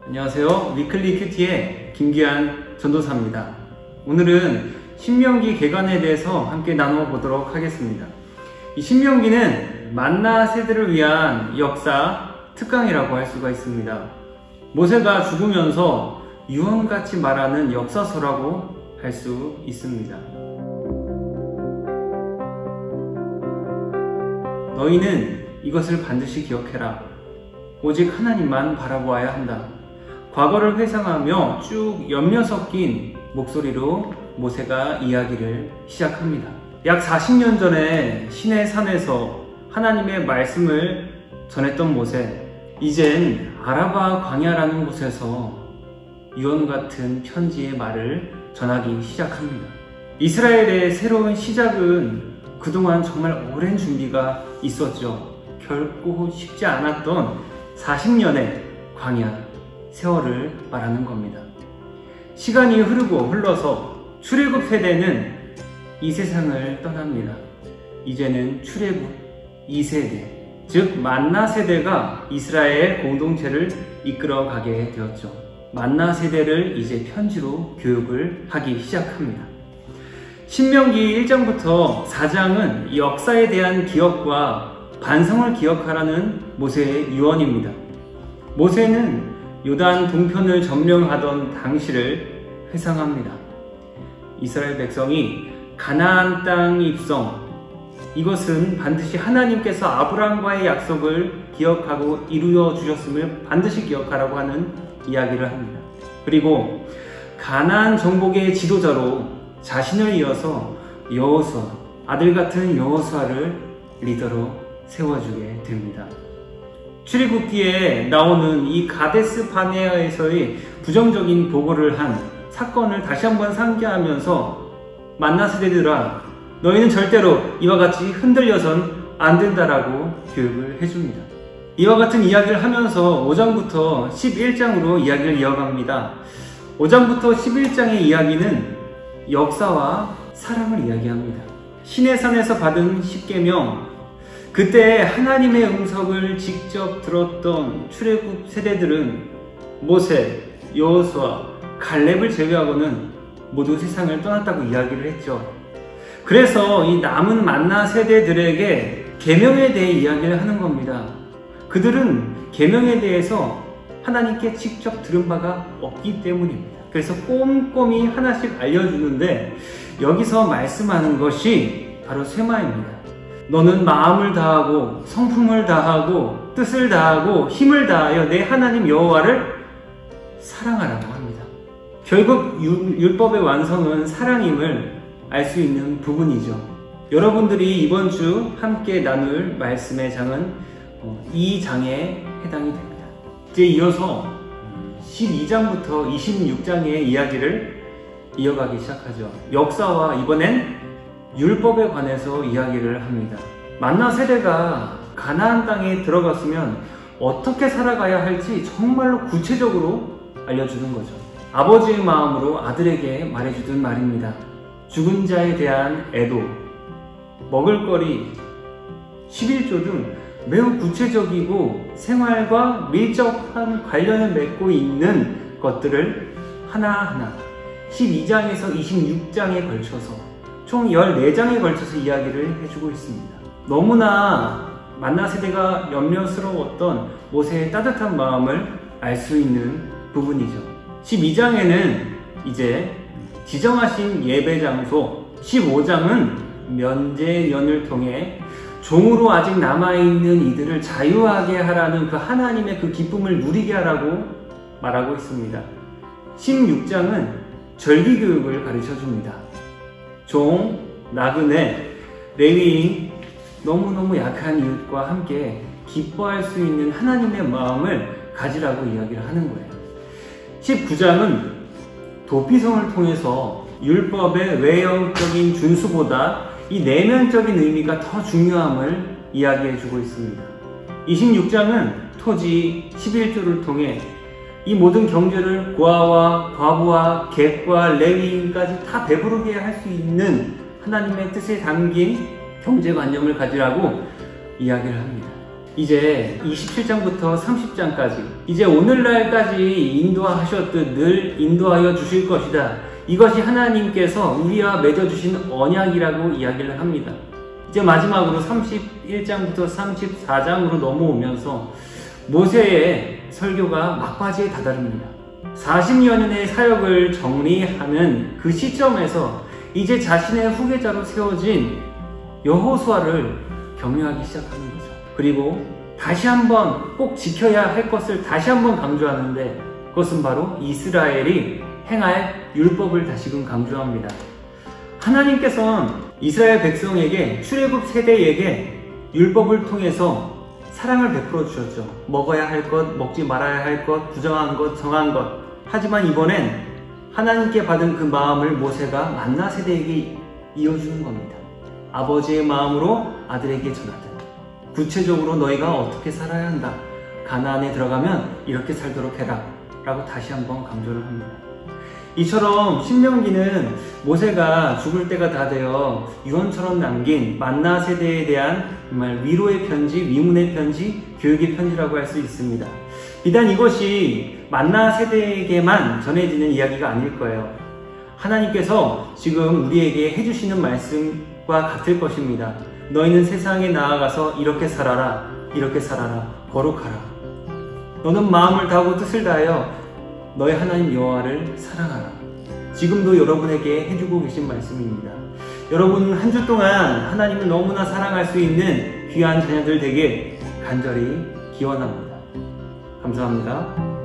안녕하세요. 위클리 큐티의 김기한 전도사입니다. 오늘은 신명기 개관에 대해서 함께 나눠보도록 하겠습니다. 이 신명기는 만나 세대를 위한 역사 특강이라고 할 수가 있습니다. 모세가 죽으면서 유언같이 말하는 역사서라고 할 수 있습니다. 너희는 이것을 반드시 기억해라. 오직 하나님만 바라보아야 한다. 과거를 회상하며 쭉 엮여 섞인 목소리로 모세가 이야기를 시작합니다. 약 40년 전에 시내 산에서 하나님의 말씀을 전했던 모세, 이젠 아라바 광야라는 곳에서 유언 같은 편지의 말을 전하기 시작합니다. 이스라엘의 새로운 시작은 그동안 정말 오랜 준비가 있었죠. 결코 쉽지 않았던 40년의 광야 세월을 말하는 겁니다. 시간이 흘러서 출애굽 세대는 이 세상을 떠납니다. 이제는 출애굽 2세대, 즉 만나 세대가 이스라엘 공동체를 이끌어가게 되었죠. 만나 세대를 이제 편지로 교육을 하기 시작합니다. 신명기 1장부터 4장은 역사에 대한 기억과 반성을 기억하라는 모세의 유언입니다. 모세는 요단 동편을 점령하던 당시를 회상합니다. 이스라엘 백성이 가나안 땅 입성, 이것은 반드시 하나님께서 아브라함과의 약속을 기억하고 이루어 주셨음을 반드시 기억하라고 하는 이야기를 합니다. 그리고 가나안 정복의 지도자로 자신을 이어서 여호수아, 아들 같은 여호수아를 리더로 세워주게 됩니다. 출애굽기에 나오는 이 가데스 바네아에서의 부정적인 보고를 한 사건을 다시 한번 상기하면서 만나 세대들아, 너희는 절대로 이와 같이 흔들려선 안 된다라고 교육을 해줍니다. 이와 같은 이야기를 하면서 5장부터 11장으로 이야기를 이어갑니다. 5장부터 11장의 이야기는 역사와 사랑을 이야기합니다. 시내산에서 받은 십계명, 그때 하나님의 음성을 직접 들었던 출애굽 세대들은 모세, 여호수아, 갈렙을 제외하고는 모두 세상을 떠났다고 이야기를 했죠. 그래서 이 남은 만나 세대들에게 계명에 대해 이야기를 하는 겁니다. 그들은 계명에 대해서 하나님께 직접 들은 바가 없기 때문입니다. 그래서 꼼꼼히 하나씩 알려주는데 여기서 말씀하는 것이 바로 쇠마입니다. 너는 마음을 다하고 성품을 다하고 뜻을 다하고 힘을 다하여 내 하나님 여호와를 사랑하라고 합니다. 결국 율법의 완성은 사랑임을 알 수 있는 부분이죠. 여러분들이 이번 주 함께 나눌 말씀의 장은 이 장에 해당이 됩니다. 이제 이어서 12장부터 26장의 이야기를 이어가기 시작하죠. 역사와 이번엔 율법에 관해서 이야기를 합니다. 만나 세대가 가나안 땅에 들어갔으면 어떻게 살아가야 할지 정말로 구체적으로 알려주는 거죠. 아버지의 마음으로 아들에게 말해주던 말입니다. 죽은 자에 대한 애도, 먹을거리, 11조 등 매우 구체적이고 생활과 밀접한 관련을 맺고 있는 것들을 하나하나 12장에서 26장에 걸쳐서 총 14장에 걸쳐서 이야기를 해주고 있습니다. 너무나 만나 세대가 염려스러웠던 모세의 따뜻한 마음을 알 수 있는 부분이죠. 12장에는 이제 지정하신 예배 장소, 15장은 면제년을 통해 종으로 아직 남아있는 이들을 자유하게 하라는 그 하나님의 그 기쁨을 누리게 하라고 말하고 있습니다. 16장은 절기교육을 가르쳐줍니다. 종, 나그네, 레위인, 너무너무 약한 이웃과 함께 기뻐할 수 있는 하나님의 마음을 가지라고 이야기를 하는 거예요. 19장은 도피성을 통해서 율법의 외형적인 준수보다 이 내면적인 의미가 더 중요함을 이야기해주고 있습니다. 26장은 토지 11조를 통해 이 모든 경제를 고아와 과부와 객과 레위인까지 다 배부르게 할 수 있는 하나님의 뜻에 담긴 경제관념을 가지라고 이야기를 합니다. 이제 27장부터 30장까지 이제 오늘날까지 인도하셨듯 늘 인도하여 주실 것이다. 이것이 하나님께서 우리와 맺어주신 언약이라고 이야기를 합니다. 이제 마지막으로 31장부터 34장으로 넘어오면서 모세의 설교가 막바지에 다다릅니다. 40여 년의 사역을 정리하는 그 시점에서 이제 자신의 후계자로 세워진 여호수아를 격려하기 시작하는 거죠. 그리고 다시 한번 꼭 지켜야 할 것을 다시 한번 강조하는데 그것은 바로 이스라엘이 행할 율법을 다시금 강조합니다. 하나님께서는 이스라엘 백성에게 출애굽 세대에게 율법을 통해서 사랑을 베풀어 주셨죠. 먹어야 할 것, 먹지 말아야 할 것, 부정한 것, 정한 것. 하지만 이번엔 하나님께 받은 그 마음을 모세가 만나 세대에게 이어주는 겁니다. 아버지의 마음으로 아들에게 전하다. 구체적으로 너희가 어떻게 살아야 한다. 가나안에 들어가면 이렇게 살도록 해라. 라고 다시 한번 강조를 합니다. 이처럼 신명기는 모세가 죽을 때가 다 되어 유언처럼 남긴 만나 세대에 대한 정말 위로의 편지, 위문의 편지, 교육의 편지라고 할 수 있습니다. 비단 이것이 만나 세대에게만 전해지는 이야기가 아닐 거예요. 하나님께서 지금 우리에게 해주시는 말씀과 같을 것입니다. 너희는 세상에 나아가서 이렇게 살아라, 이렇게 살아라, 거룩하라. 너는 마음을 다하고 뜻을 다하여 너희 하나님 여호와를 사랑하라. 지금도 여러분에게 해주고 계신 말씀입니다. 여러분 한 주 동안 하나님을 너무나 사랑할 수 있는 귀한 자녀들 되길 간절히 기원합니다. 감사합니다.